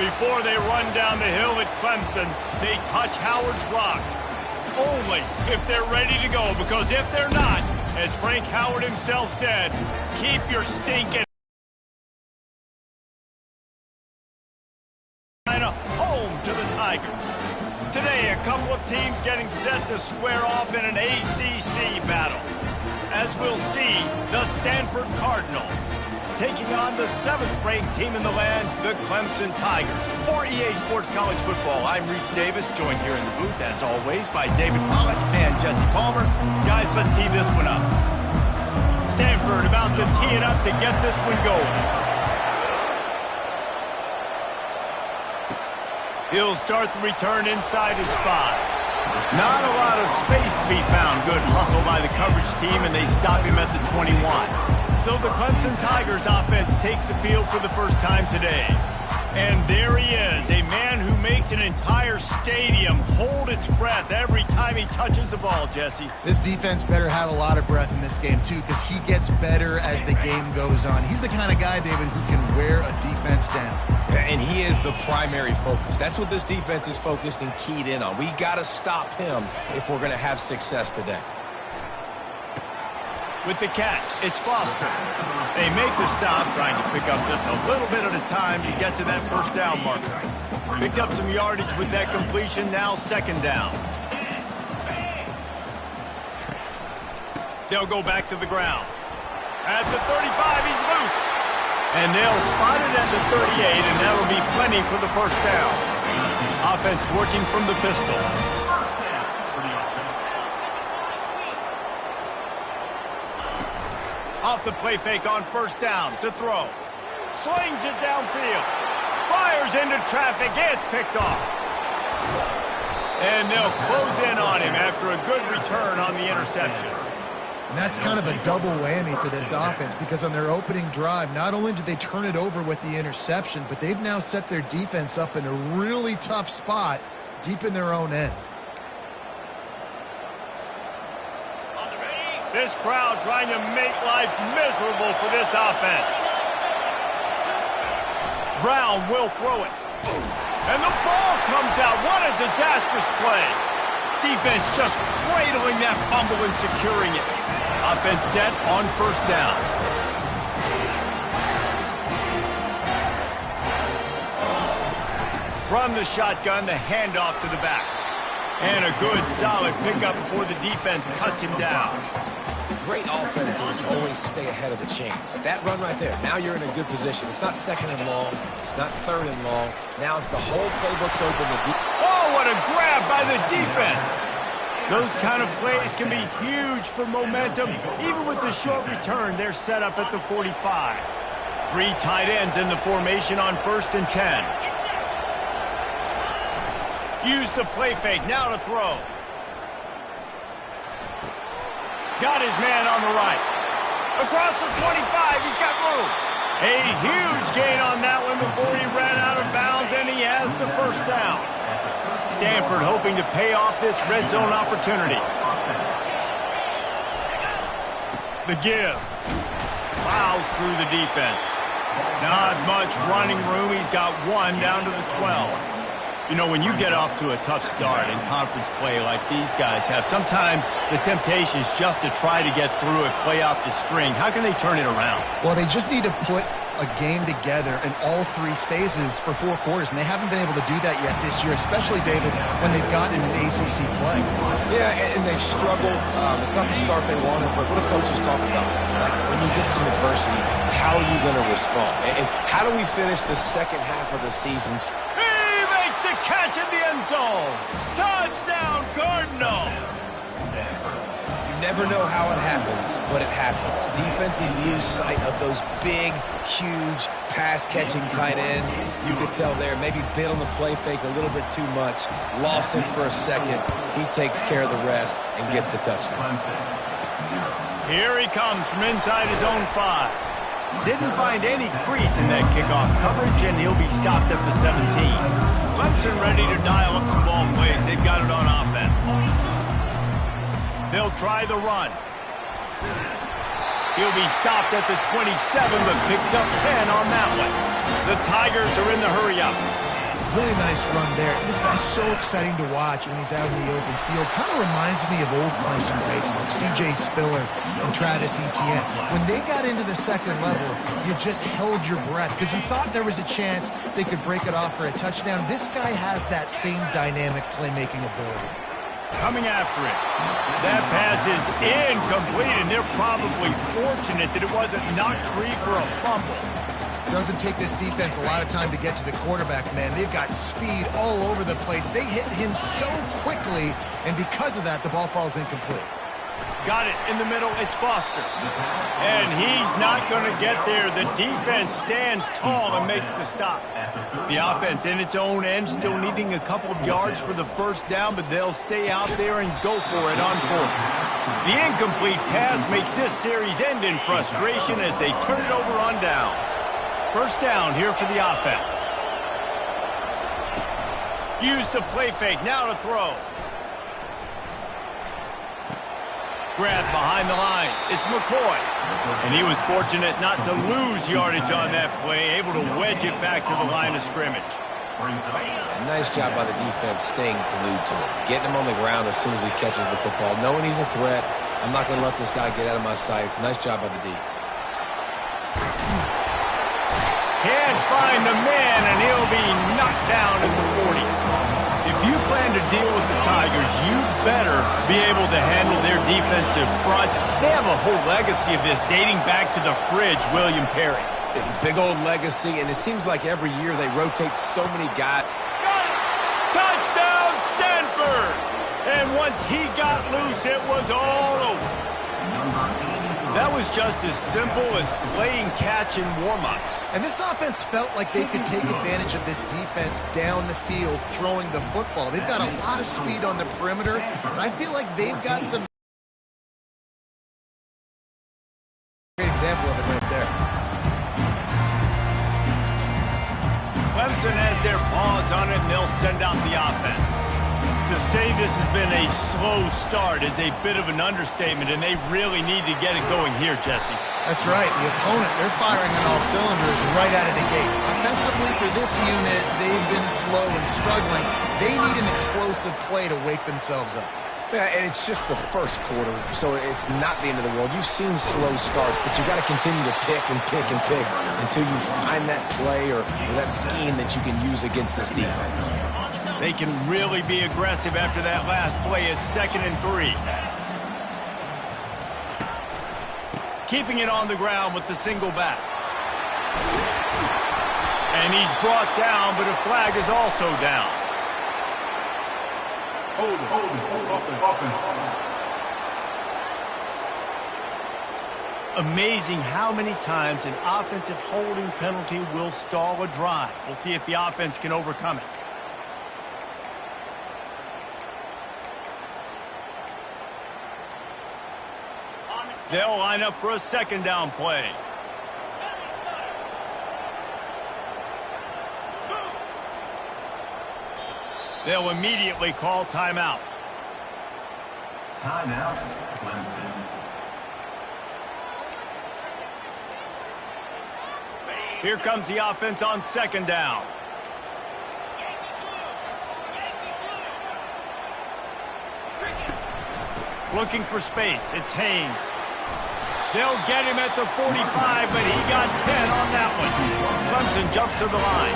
Before they run down the hill at Clemson, they touch Howard's Rock. Only if they're ready to go, because if they're not, as Frank Howard himself said, keep your stinking home to the Tigers. Today, a couple of teams getting set to square off in an ACC battle. As we'll see, the Stanford Cardinal taking on the 7th-ranked team in the land, the Clemson Tigers. For EA Sports College Football, I'm Reese Davis, joined here in the booth, as always, by David Pollack and Jesse Palmer. Guys, let's tee this one up. Stanford about to tee it up to get this one going. He'll start the return inside his 5. Not a lot of space to be found. Good hustle by the coverage team, and they stop him at the 21. So the Clemson Tigers offense takes the field for the first time today. And there he is, a man who makes an entire stadium hold its breath every time he touches the ball, Jesse. This defense better have a lot of breath in this game, too, because he gets better as the game goes on. He's the kind of guy, David, who can wear a defense down. And he is the primary focus. That's what this defense is focused and keyed in on. We got to stop him if we're going to have success today. With the catch, it's Foster. They make the stop, trying to pick up just a little bit at a time to get to that first down marker. Picked up some yardage with that completion, now second down. They'll go back to the ground. At the 35, he's loose. And they'll spot it at the 38, and that'll be plenty for the first down. Offense working from the pistol. Off the play fake on first down to throw. Slings it downfield. Fires into traffic. It's picked off. And they'll close in on him after a good return on the interception. And that's kind of a double whammy for this offense, because on their opening drive, not only did they turn it over with the interception, but they've now set their defense up in a really tough spot deep in their own end. This crowd trying to make life miserable for this offense. Brown will throw it. And the ball comes out. What a disastrous play. Defense just cradling that fumble and securing it. Offense set on first down. From the shotgun, the handoff to the back. And a good, solid pickup before the defense cuts him down. Great offenses always stay ahead of the chains. That run right there, now you're in a good position. It's not second and long. It's not third and long. Now it's the whole playbook's open. Oh, what a grab by the defense. Those kind of plays can be huge for momentum. Even with the short return, they're set up at the 45. 3 tight ends in the formation on 1st and 10. Use the play fake, now to throw. Got his man on the right. Across the 25, he's got room. A huge gain on that one before he ran out of bounds, and he has the first down. Stanford hoping to pay off this red zone opportunity. The give. Plows through the defense. Not much running room. He's got 1 down to the 12. You know, when you get off to a tough start in conference play like these guys have, sometimes the temptation is just to try to get through it, play out the string. How can they turn it around? Well, they just need to put a game together in all 3 phases for 4 quarters, and they haven't been able to do that yet this year, especially, David, when they've gotten an ACC play. Yeah, and they've struggled. It's not the start they wanted, but what do coaches talk about? Like, when you get some adversity, how are you going to respond? And how do we finish the second half of the season? To catch in the end zone. Touchdown, Cardinal. You never know how it happens, but it happens. Defenses lose sight of those big, huge, pass-catching tight ends. You could tell there, maybe bit on the play fake a little bit too much. Lost him for a second. He takes care of the rest and gets the touchdown. Here he comes from inside his own 5. Didn't find any crease in that kickoff coverage, and he'll be stopped at the 17. Clemson ready to dial up some ball plays. They've got it on offense. They'll try the run. He'll be stopped at the 27, but picks up 10 on that one. The Tigers are in the hurry-up. Really nice run there. This guy's so exciting to watch when he's out in the open field. Kind of reminds me of old Clemson greats like C.J. Spiller and Travis Etienne. When they got into the second level, you just held your breath because you thought there was a chance they could break it off for a touchdown. This guy has that same dynamic playmaking ability. Coming after it. That pass is incomplete, and they're probably fortunate that it wasn't knocked free for a fumble. Doesn't take this defense a lot of time to get to the quarterback, man. They've got speed all over the place. They hit him so quickly, and because of that, the ball falls incomplete. Got it in the middle. It's Foster. And he's not going to get there. The defense stands tall and makes the stop. The offense in its own end still needing a couple of yards for the first down, but they'll stay out there and go for it on fourth. The incomplete pass makes this series end in frustration as they turn it over on downs. First down here for the offense. Use the play fake. Now to throw. Grab behind the line. It's McCoy. And he was fortunate not to lose yardage on that play, able to wedge it back to the line of scrimmage. Nice job by the defense staying glued to him. Getting him on the ground as soon as he catches the football. Knowing he's a threat. I'm not going to let this guy get out of my sights. Nice job by the D. Can't find the man, and he'll be knocked down at the 40. If you plan to deal with the Tigers, you better be able to handle their defensive front. They have a whole legacy of this dating back to the fridge, William Perry. Big old legacy, and it seems like every year they rotate so many guys. Got it! Touchdown, Stanford! And once he got loose, it was all over. That was just as simple as playing catch in warm-ups. And this offense felt like they could take advantage of this defense down the field throwing the football. They've got a lot of speed on the perimeter, and I feel like they've got some great example of it right there. Clemson has their paws on it, and they'll send out the offense. To say this has been a slow start is a bit of an understatement, and they really need to get it going here, Jesse. That's right. The opponent, they're firing on all cylinders right out of the gate. Offensively, for this unit, they've been slow and struggling. They need an explosive play to wake themselves up. Yeah, and it's just the first quarter, so it's not the end of the world. You've seen slow starts, but you got to continue to pick and pick and pick until you find that play or that scheme that you can use against this defense. They can really be aggressive after that last play at 2nd and 3. Keeping it on the ground with the single back. And he's brought down, but a flag is also down. Hold it. Amazing how many times an offensive holding penalty will stall a drive. We'll see if the offense can overcome it. They'll line up for a second down play. They'll immediately call timeout. Timeout, Clemson. Here comes the offense on second down. Looking for space. It's Haynes. They'll get him at the 45, but he got 10 on that one. Clemson jumps to the line.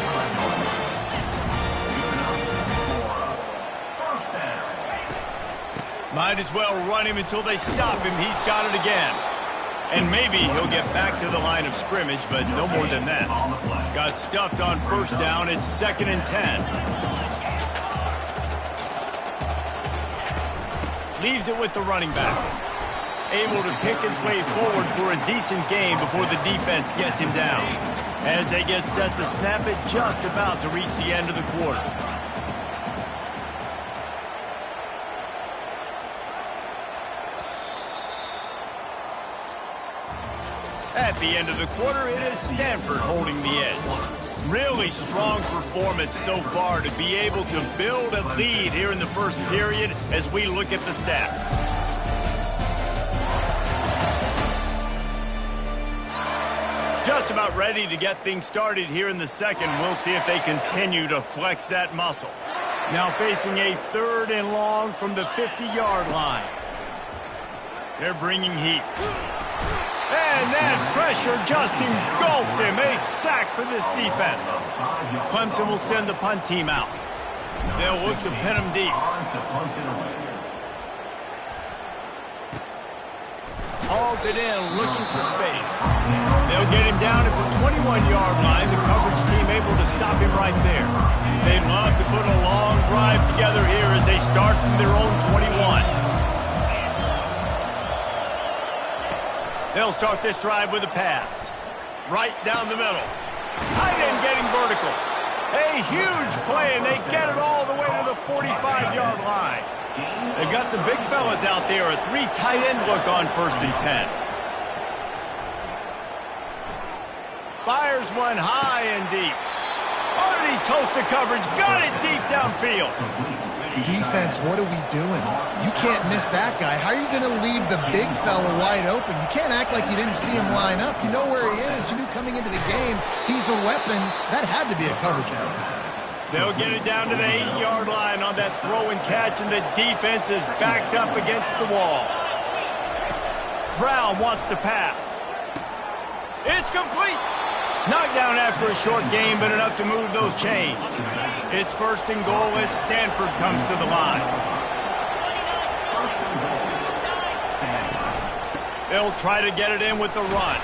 Might as well run him until they stop him. He's got it again. And maybe he'll get back to the line of scrimmage, but no more than that. Got stuffed on first down. It's 2nd and 10. Leaves it with the running back. Able to pick his way forward for a decent game before the defense gets him down. As they get set to snap it, just about to reach the end of the quarter. At the end of the quarter, it is Stanford holding the edge. Really strong performance so far to be able to build a lead here in the first period as we look at the stats. Just about ready to get things started here in the second. We'll see if they continue to flex that muscle. Now facing a 3rd and long from the 50-yard line. They're bringing heat. And that pressure just engulfed him. A sack for this defense. Clemson will send the punt team out. They'll look to pin him deep. Hauls it in, looking for space. They'll get him down at the 21-yard line. The coverage team able to stop him right there. They'd love to put a long drive together here as they start from their own 21. They'll start this drive with a pass. Right down the middle. Tight end getting vertical. A huge play, and they get it all the way to the 45-yard line. They've got the big fellas out there. A 3 tight end look on 1st and 10. Fires one high and deep. Underneath toasted coverage. Got it deep downfield. Defense, what are we doing? You can't miss that guy. How are you going to leave the big fella wide open? You can't act like you didn't see him line up. You know where he is. You knew coming into the game he's a weapon. That had to be a coverage miss. They'll get it down to the 8-yard line on that throw and catch, and the defense is backed up against the wall. Brown wants to pass. It's complete. Knocked down after a short game, but enough to move those chains. It's 1st and goal as Stanford comes to the line. They'll try to get it in with the run.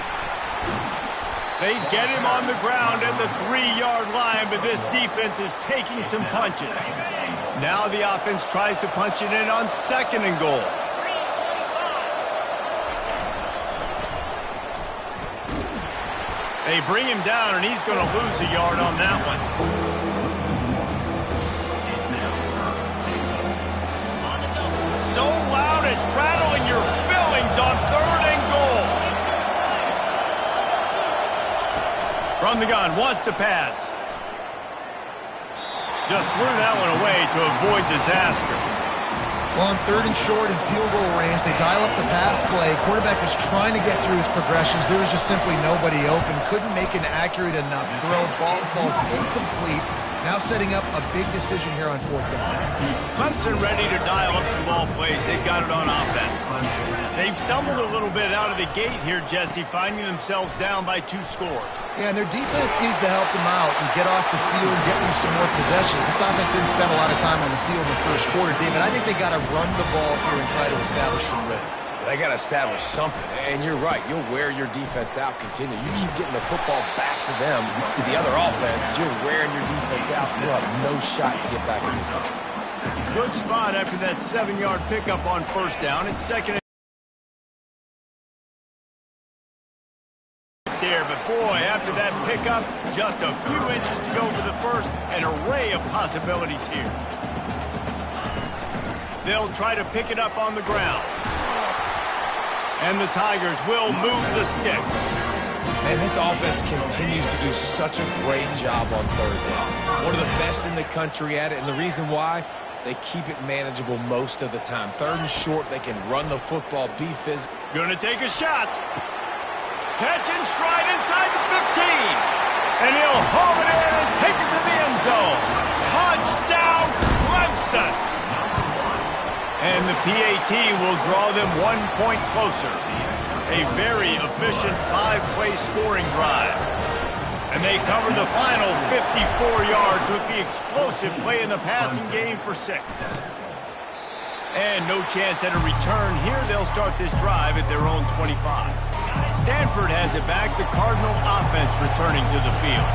They get him on the ground at the 3-yard line, but this defense is taking some punches. Now the offense tries to punch it in on 2nd and goal. They bring him down, and he's going to lose a yard on that one. So loud it's rattling your fillings on 3rd and goal. From the gun, wants to pass. Just threw that one away to avoid disaster. Well, on 3rd and short and field goal range, they dial up the pass play. Quarterback was trying to get through his progressions. There was just simply nobody open. Couldn't make an accurate enough throw. Ball falls incomplete. Now setting up a big decision here on 4th down. Clemson ready to dial up some ball plays. They've got it on offense. They've stumbled a little bit out of the gate here, Jesse, finding themselves down by 2 scores. Yeah, and their defense needs to help them out and get off the field and get them some more possessions. This offense didn't spend a lot of time on the field in the 1st quarter, David. I think they got to run the ball here and try to establish some rhythm. They got to establish something, and you're right. You'll wear your defense out, continue. You keep getting the football back to them, to the other offense, you're wearing your defense out. You'll have no shot to get back in this game. Good spot after that 7-yard pickup on 1st down. It's 2nd there, but boy, after that pickup, just a few inches to go for the 1st. An array of possibilities here. They'll try to pick it up on the ground. And the Tigers will move the sticks. And this offense continues to do such a great job on 3rd down. One of the best in the country at it, and the reason why, they keep it manageable most of the time. 3rd and short, they can run the football, be physical. Gonna take a shot. Catch and stride inside the 15. And he'll haul it in and take it to the end zone. Touchdown, Clemson. And the PAT will draw them 1 point closer. A very efficient 5-play scoring drive. And they cover the final 54 yards with the explosive play in the passing game for 6. And no chance at a return here. They'll start this drive at their own 25. Stanford has it back. The Cardinal offense returning to the field.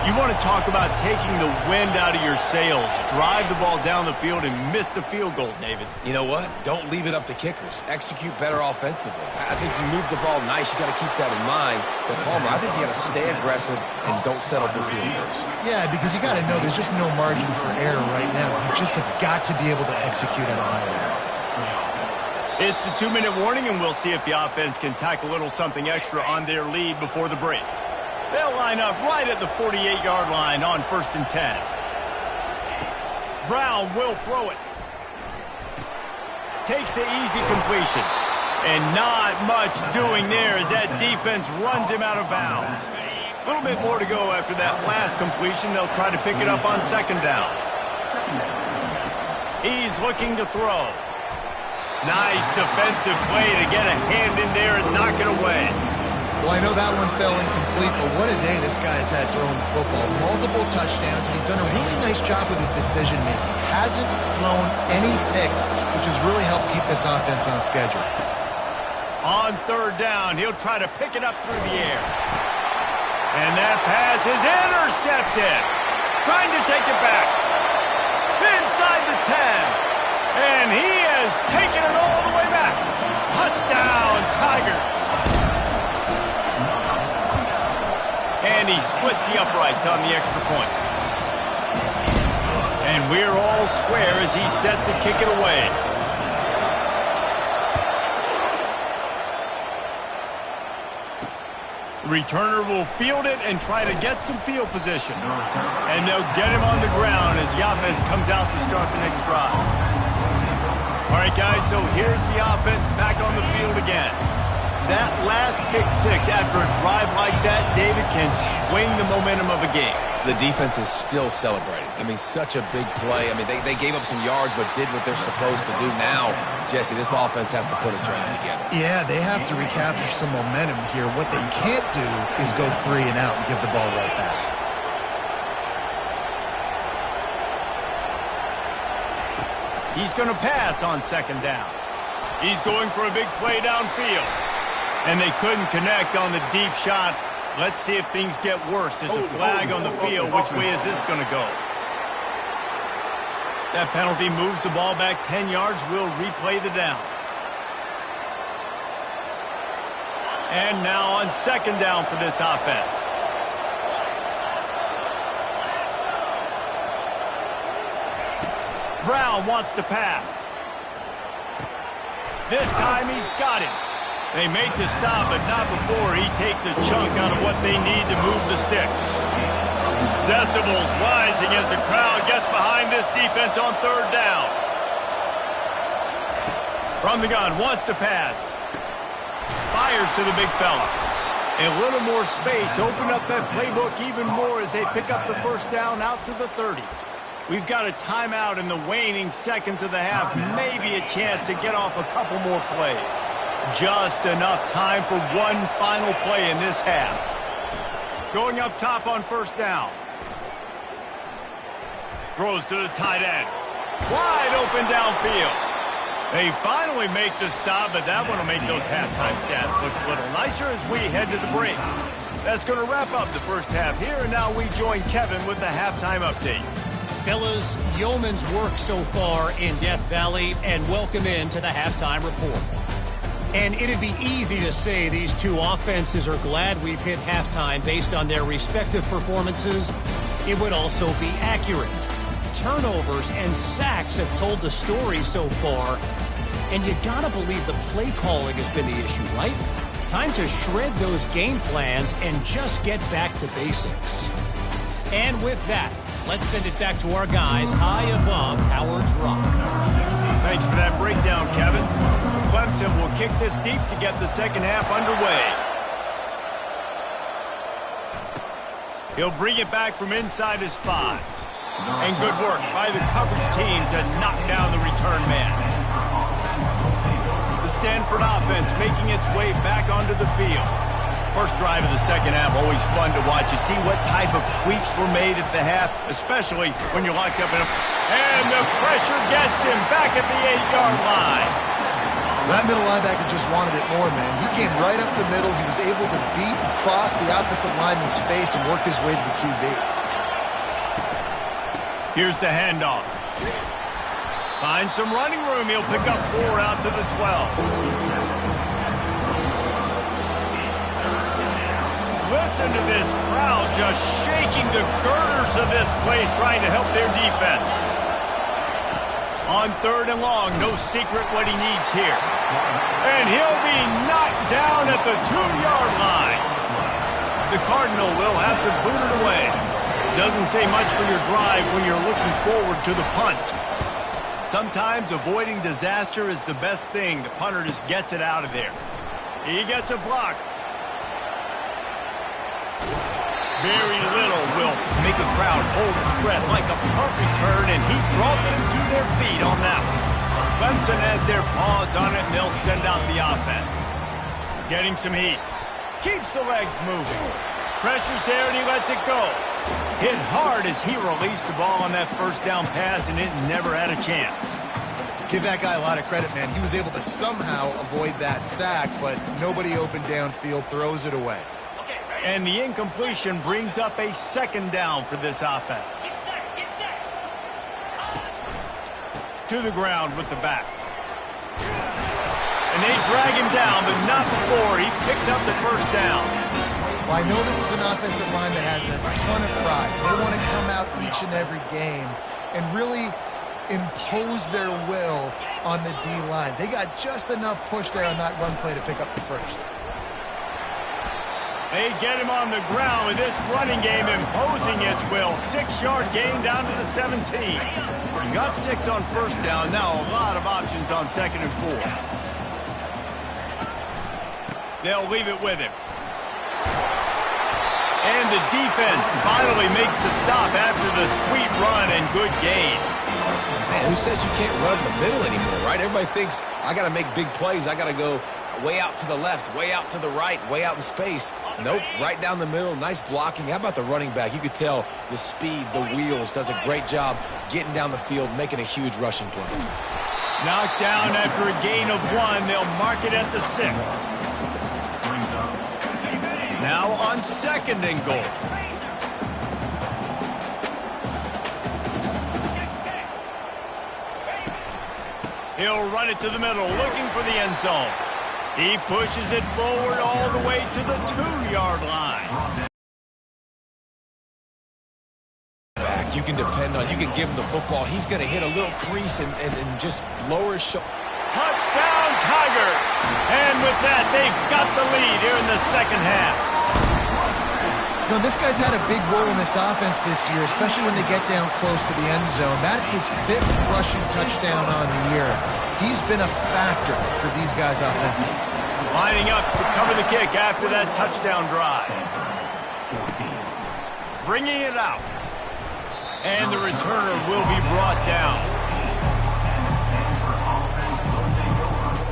You want to talk about taking the wind out of your sails. Drive the ball down the field and miss the field goal, David. You know what? Don't leave it up to kickers. Execute better offensively. I think you move the ball nice. You got to keep that in mind. But, Palmer, I think you got to stay aggressive and don't settle for field goals. Yeah, because you got to know there's just no margin for error right now. You just have got to be able to execute at a higher level. It's the 2-minute warning, and we'll see if the offense can tack a little something extra on their lead before the break. They'll line up right at the 48-yard line on 1st and 10. Brown will throw it. Takes the easy completion. And not much doing there as that defense runs him out of bounds. A little bit more to go after that last completion. They'll try to pick it up on second down. He's looking to throw. Nice defensive play to get a hand in there and knock it away. Well, I know that one fell incomplete, but what a day this guy has had throwing the football. Multiple touchdowns, and he's done a really nice job with his decision-making. Hasn't thrown any picks, which has really helped keep this offense on schedule. On third down, he'll try to pick it up through the air. And that pass is intercepted. Trying to take it back. Inside the 10. And he has taken it all the way back. Touchdown, Tigers. And he splits the uprights on the extra point. And we're all square as he's set to kick it away. The returner will field it and try to get some field position. And they'll get him on the ground as the offense comes out to start the next drive. All right, guys, so here's the offense back on the field again. That last pick six after a drive like that, David, can swing the momentum of a game. The defense is still celebrating. I mean, such a big play. I mean, they gave up some yards but did what they're supposed to do. Now, Jesse, this offense has to put a drive together. Yeah, they have to recapture some momentum here. What they can't do is go 3 and out and give the ball right back. He's going to pass on second down. He's going for a big play downfield. And they couldn't connect on the deep shot. Let's see if things get worse. There's a flag on the field. Which way is this going to go? That penalty moves the ball back 10 yards. We'll replay the down. And now on second down for this offense. Brown wants to pass. This time he's got it. They make the stop, but not before he takes a chunk out of what they need to move the sticks. Decibels rising as the crowd gets behind this defense on third down. From the gun, wants to pass. Fires to the big fella. A little more space, open up that playbook even more as they pick up the first down out to the 30. We've got a timeout in the waning seconds of the half. Maybe a chance to get off a couple more plays. Just enough time for one final play in this half. Going up top on first down. Throws to the tight end. Wide open downfield. They finally make the stop, but that one will make those halftime stats look a little nicer as we head to the break. That's going to wrap up the first half here, and now we join Kevin with the halftime update. Fellas, yeoman's work so far in Death Valley, and welcome into the halftime report. And it'd be easy to say these two offenses are glad we've hit halftime based on their respective performances. It would also be accurate. Turnovers and sacks have told the story so far, and you gotta believe the play calling has been the issue, right? Time to shred those game plans and just get back to basics. And with that, let's send it back to our guys high above Howard's Rock. Thanks for that breakdown, Kevin. Clemson will kick this deep to get the second half underway. He'll bring it back from inside his 5. And good work by the coverage team to knock down the return man. The Stanford offense making its way back onto the field. First drive of the second half, always fun to watch. You see what type of tweaks were made at the half, especially when you're locked up in a... And the pressure gets him back at the 8-yard line. That middle linebacker just wanted it more, man. He came right up the middle. He was able to beat and cross the offensive lineman's face and work his way to the QB. Here's the handoff. Finds some running room. He'll pick up 4 out to the 12. Listen to this crowd just shaking the girders of this place, trying to help their defense. On third and long, no secret what he needs here. And he'll be knocked down at the 2-yard line. The Cardinal will have to boot it away. Doesn't say much for your drive when you're looking forward to the punt. Sometimes avoiding disaster is the best thing. The punter just gets it out of there. He gets a block. Very little will make a crowd hold its breath like a punt return, and he brought them to their feet on that one. Clemson has their paws on it, and they'll send out the offense. Getting some heat. Keeps the legs moving. Pressure's there, and he lets it go. Hit hard as he released the ball on that first down pass, and it never had a chance. Give that guy a lot of credit, man. He was able to somehow avoid that sack, but nobody open downfield, throws it away. And the incompletion brings up a second down for this offense. To the ground with the back. And they drag him down, but not before he picks up the first down. Well, I know this is an offensive line that has a ton of pride. They want to come out each and every game and really impose their will on the D-line. They got just enough push there on that run play to pick up the first. They get him on the ground with this running game imposing its will. 6-yard gain down to the 17. He got 6 on first down. Now a lot of options on 2nd and 4. They'll leave it with him. And the defense finally makes the stop after the sweet run and good gain. Man, who says you can't run the middle anymore, right? Everybody thinks, I got to make big plays. I got to go way out to the left, way out to the right, way out in space. Nope, right down the middle, nice blocking. How about the running back? You could tell the speed, the wheels, does a great job getting down the field, making a huge rushing play. Knocked down after a gain of 1. They'll mark it at the 6. Now on 2nd and goal. He'll run it to the middle, looking for the end zone. He pushes it forward all the way to the 2-yard line. Back, you can depend on, you can give him the football. He's going to hit a little crease and just lower his shoulder. Touchdown, Tigers! And with that, they've got the lead here in the second half. No, this guy's had a big role in this offense this year, especially when they get down close to the end zone. That's his 5th rushing touchdown on the year. He's been a factor for these guys offensively. Lining up to cover the kick after that touchdown drive. Bringing it out. And the returner will be brought down.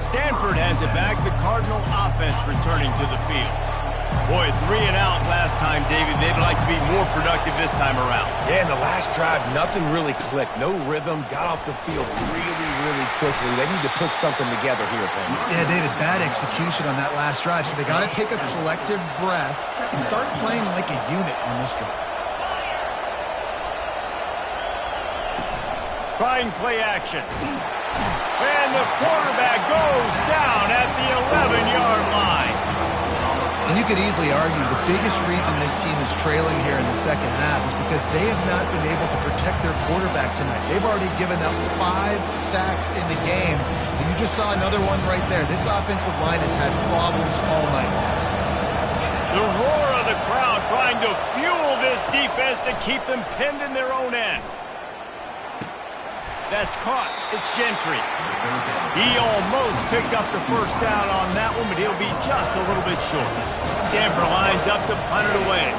Stanford has it back. The Cardinal offense returning to the field. Boy, 3 and out last time, David. They'd like to be more productive this time around. Yeah, in the last drive, nothing really clicked. No rhythm, got off the field really quickly. They need to put something together here, Penn. Yeah, David, bad execution on that last drive. So they got to take a collective breath and start playing like a unit on this drive. Trying play action. And the quarterback goes down at the 11-yard line. And you could easily argue the biggest reason this team is trailing here in the second half is because they have not been able to protect their quarterback tonight. They've already given up 5 sacks in the game, and you just saw another one right there. This offensive line has had problems all night long. The roar of the crowd trying to fuel this defense to keep them pinned in their own end. That's caught. It's Gentry. He almost picked up the first down on that one, but he'll be just a little bit short. Stanford lines up to punt it away.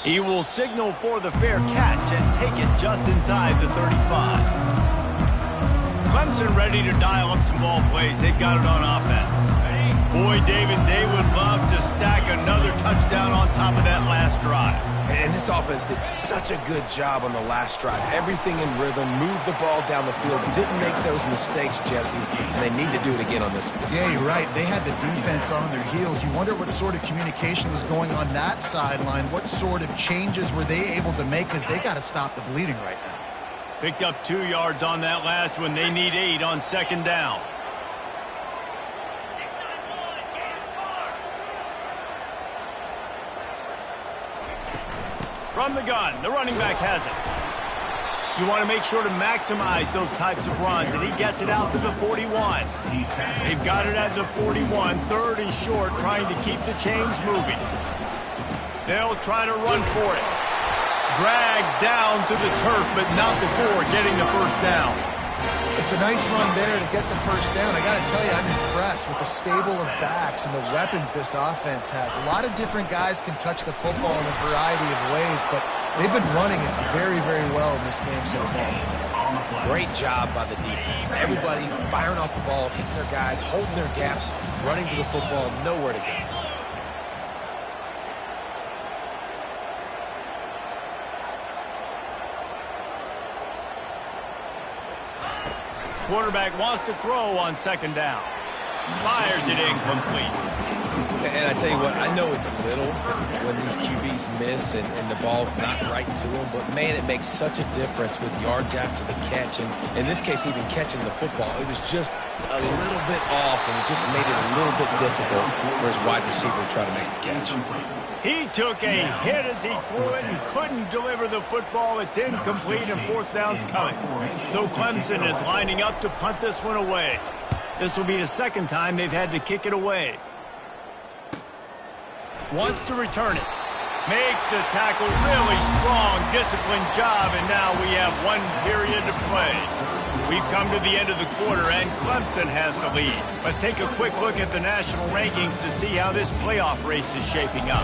He will signal for the fair catch and take it just inside the 35. Clemson ready to dial up some ball plays. They've got it on offense. Boy, David, they would love to stack another touchdown on top of that last drive. And this offense did such a good job on the last drive. Everything in rhythm, moved the ball down the field, didn't make those mistakes, Jesse, and they need to do it again on this one. Yeah, you're right. They had the defense on their heels. You wonder what sort of communication was going on that sideline. What sort of changes were they able to make, because they got to stop the bleeding right now. Picked up 2 yards on that last one. They need 8 on 2nd down. From the gun, the running back has it. You want to make sure to maximize those types of runs, and he gets it out to the 41. They've got it at the 41, 3rd and short, trying to keep the chains moving. They'll try to run for it. Dragged down to the turf, but not before getting the first down. It's a nice run there to get the first down. I got to tell you, I'm impressed with the stable of backs and the weapons this offense has. A lot of different guys can touch the football in a variety of ways, but they've been running it very, very well in this game so far. Great job by the defense. Everybody firing off the ball, hitting their guys, holding their gaps, running to the football, nowhere to go. Quarterback wants to throw on second down. Fires it incomplete. And I tell you what, I know it's little when these QBs miss and the ball's not right to them, but man, it makes such a difference with yards after the catch. And in this case, even catching the football, it was just a little bit off, and it just made it a little bit difficult for his wide receiver to try to make the catch. He took a hit as he threw it and couldn't deliver the football. It's incomplete and fourth down's coming. So Clemson is lining up to punt this one away. This will be the second time they've had to kick it away. Wants to return it. Makes the tackle, really strong, disciplined job, and now we have one period to play. We've come to the end of the quarter, and Clemson has the lead. Let's take a quick look at the national rankings to see how this playoff race is shaping up.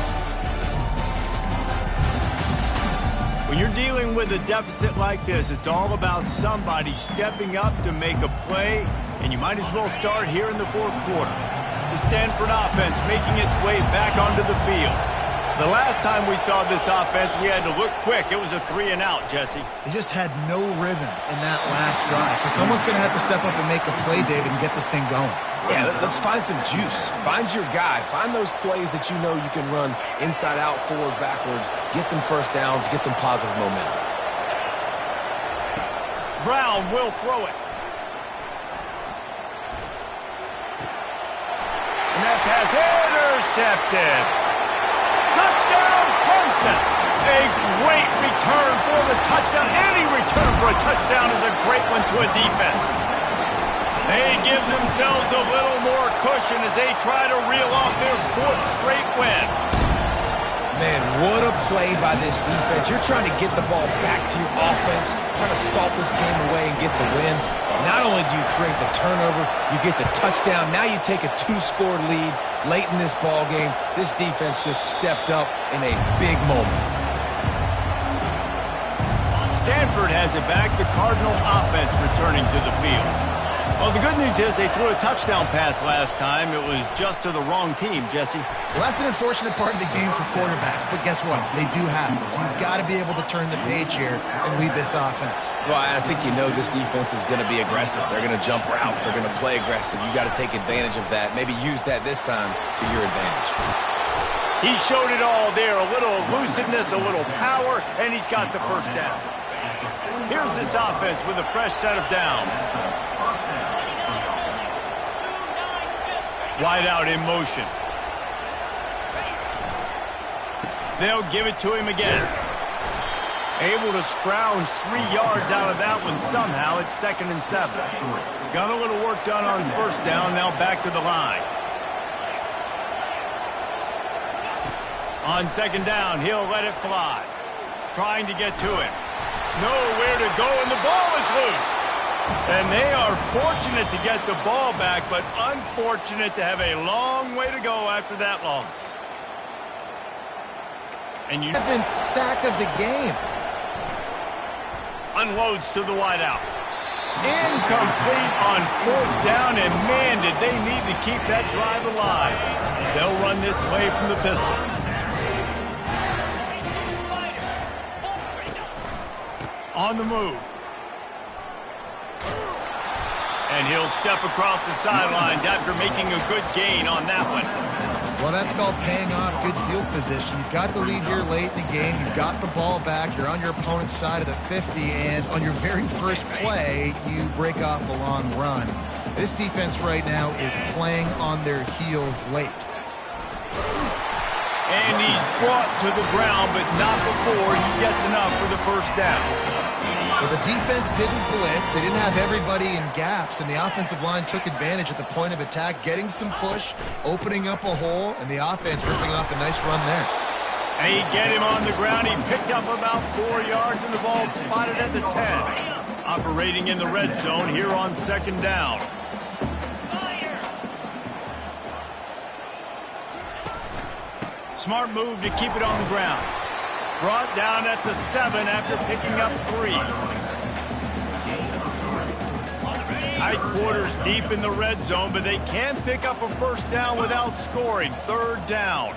When you're dealing with a deficit like this, it's all about somebody stepping up to make a play, and you might as well start here in the fourth quarter. The Stanford offense making its way back onto the field. The last time we saw this offense, we had to look quick. It was a 3-and-out, Jesse. They just had no rhythm in that last drive. So someone's going to have to step up and make a play, David, and get this thing going. Yeah, let's find some juice. Find your guy. Find those plays that you know you can run inside out, forward, backwards. Get some first downs. Get some positive momentum. Brown will throw it. And that pass intercepted. Touchdown, Clemson. A great return for the touchdown. Any return for a touchdown is a great one to a defense. They give themselves a little more cushion as they try to reel off their fourth straight win. Man, what a play by this defense. You're trying to get the ball back to your offense, trying to salt this game away and get the win. Not only do you create the turnover, you get the touchdown. Now you take a 2-score lead late in this ball game. This defense just stepped up in a big moment. Stanford has it back. The Cardinal offense returning to the field. Well, the good news is they threw a touchdown pass last time. It was just to the wrong team, Jesse. Well, that's an unfortunate part of the game for quarterbacks, but guess what? They do have it. So you've got to be able to turn the page here and lead this offense. Well, I think you know this defense is going to be aggressive. They're going to jump routes. They're going to play aggressive. You got to take advantage of that. Maybe use that this time to your advantage. He showed it all there. A little elusiveness, a little power, and he's got the first down. Here's this offense with a fresh set of downs. Wide out in motion. They'll give it to him again. Able to scrounge 3 yards out of that one somehow. It's 2nd and 7. Got a little work done on first down. Now back to the line. On second down, he'll let it fly. Trying to get to it. Nowhere to go, and the ball is loose. And they are fortunate to get the ball back, but unfortunate to have a long way to go after that loss. And you 7th sack of the game. Unloads to the wideout. Incomplete on fourth down, and man, did they need to keep that drive alive. They'll run this play from the pistol. On the move. And he'll step across the sidelines after making a good gain on that one. Well, that's called paying off good field position. You've got the lead here late in the game. You've got the ball back. You're on your opponent's side of the 50, and on your very first play, you break off a long run. This defense right now is playing on their heels late. And he's brought to the ground, but not before he gets enough for the first down. Well, the defense didn't blitz. They didn't have everybody in gaps, and the offensive line took advantage at the point of attack, getting some push, opening up a hole, and the offense ripping off a nice run there. And he get him on the ground. He picked up about 4 yards, and the ball spotted at the 10. Operating in the red zone here on 2nd down. Smart move to keep it on the ground. Brought down at the 7 after picking up 3. Tight quarters deep in the red zone, but they can pick up a first down without scoring. 3rd down.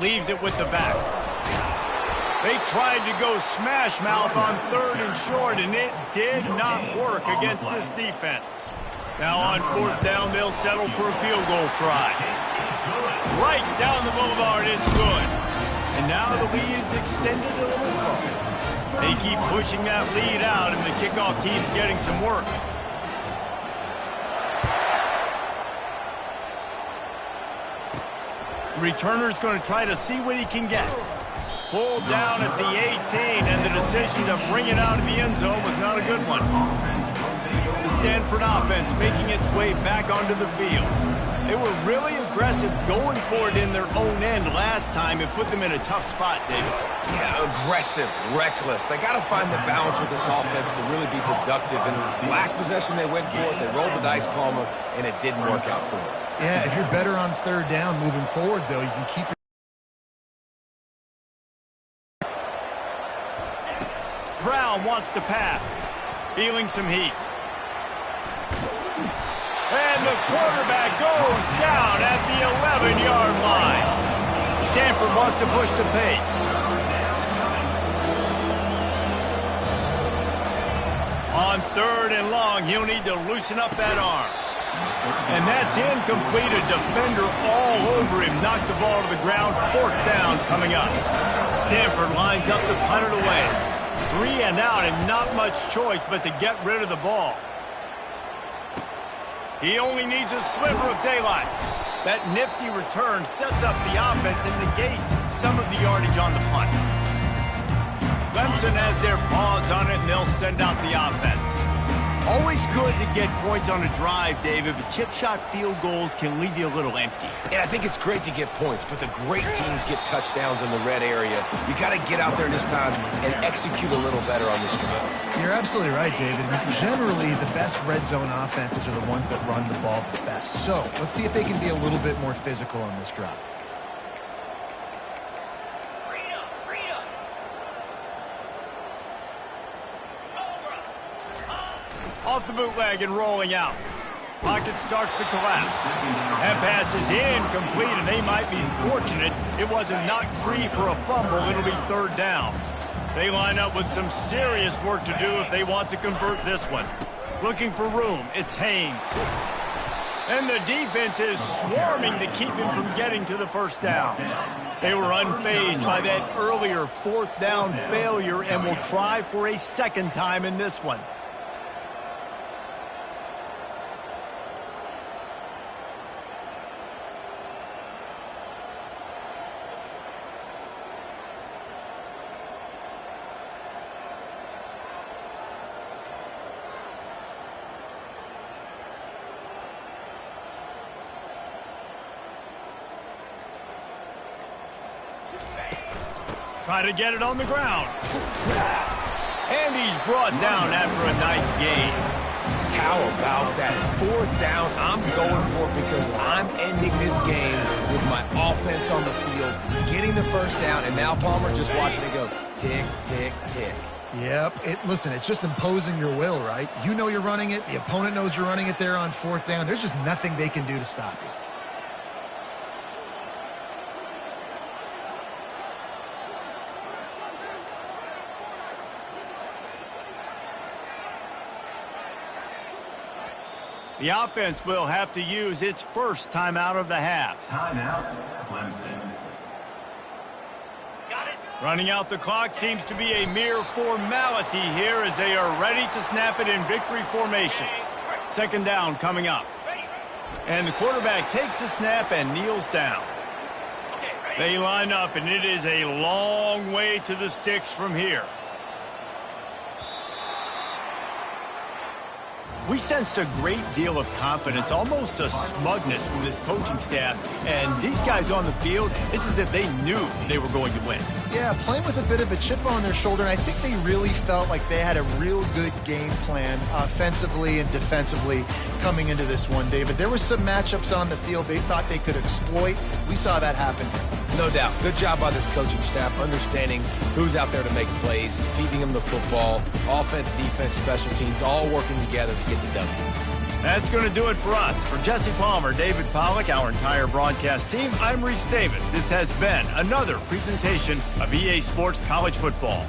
Leaves it with the back. They tried to go smash mouth on 3rd and short, and it did not work against this defense. Now on 4th down, they'll settle for a field goal try. Right down the boulevard, it's good. And now the lead is extended a little further. They keep pushing that lead out, and the kickoff team's getting some work. Returner's going to try to see what he can get. Pulled down at the 18, and the decision to bring it out of the end zone was not a good one. The Stanford offense making its way back onto the field. They were really aggressive going for it in their own end last time. It put them in a tough spot, David. Yeah, aggressive, reckless. They got to find the balance with this offense to really be productive. And last possession they went for it, they rolled the dice, Palmer, and it didn't work out for them. Yeah, if you're better on 3rd down moving forward, though, you can keep your... Brown wants to pass. Feeling some heat. And the quarterback goes down at the 11-yard line. Stanford wants to push the pace. On 3rd and long, he'll need to loosen up that arm. And that's incomplete. A defender all over him. Knocked the ball to the ground. 4th down coming up. Stanford lines up to punt it away. 3 and out, and not much choice but to get rid of the ball. He only needs a sliver of daylight. That nifty return sets up the offense and negates some of the yardage on the punt. Clemson has their paws on it, and they'll send out the offense. Always good to get points on a drive, David, but chip shot field goals can leave you a little empty. And I think it's great to get points, but the great teams get touchdowns in the red area. You got to get out there this time and execute a little better on this drive. You're absolutely right, David. Generally, the best red zone offenses are the ones that run the ball the best. So let's see if they can be a little bit more physical on this drive. Off the bootleg and rolling out. Pocket starts to collapse. That pass is incomplete, and they might be fortunate it wasn't knocked free for a fumble. It'll be 3rd down. They line up with some serious work to do if they want to convert this one. Looking for room, it's Haynes. And the defense is swarming to keep him from getting to the first down. They were unfazed by that earlier 4th down failure and will try for a 2nd time in this one. Try to get it on the ground. And he's brought down after a nice gain. How about that 4th down? I'm going for it because I'm ending this game with my offense on the field, getting the first down, and now Palmer just watching it go tick, tick, tick. Yep. Listen, it's just imposing your will, right? You know you're running it. The opponent knows you're running it there on 4th down. There's just nothing they can do to stop you. The offense will have to use its first timeout of the half. Timeout, Clemson. Got it. Running out the clock seems to be a mere formality here as they are ready to snap it in victory formation. 2nd down coming up. And the quarterback takes the snap and kneels down. They line up, and it is a long way to the sticks from here. We sensed a great deal of confidence, almost a smugness from this coaching staff. And these guys on the field, it's as if they knew they were going to win. Yeah, playing with a bit of a chip on their shoulder, and I think they really felt like they had a real good game plan offensively and defensively coming into this one, David. There were some matchups on the field they thought they could exploit. We saw that happen. No doubt. Good job by this coaching staff, understanding who's out there to make plays, feeding them the football, offense, defense, special teams, all working together to get the W. That's going to do it for us. For Jesse Palmer, David Pollack, our entire broadcast team, I'm Reese Davis. This has been another presentation of EA Sports College Football.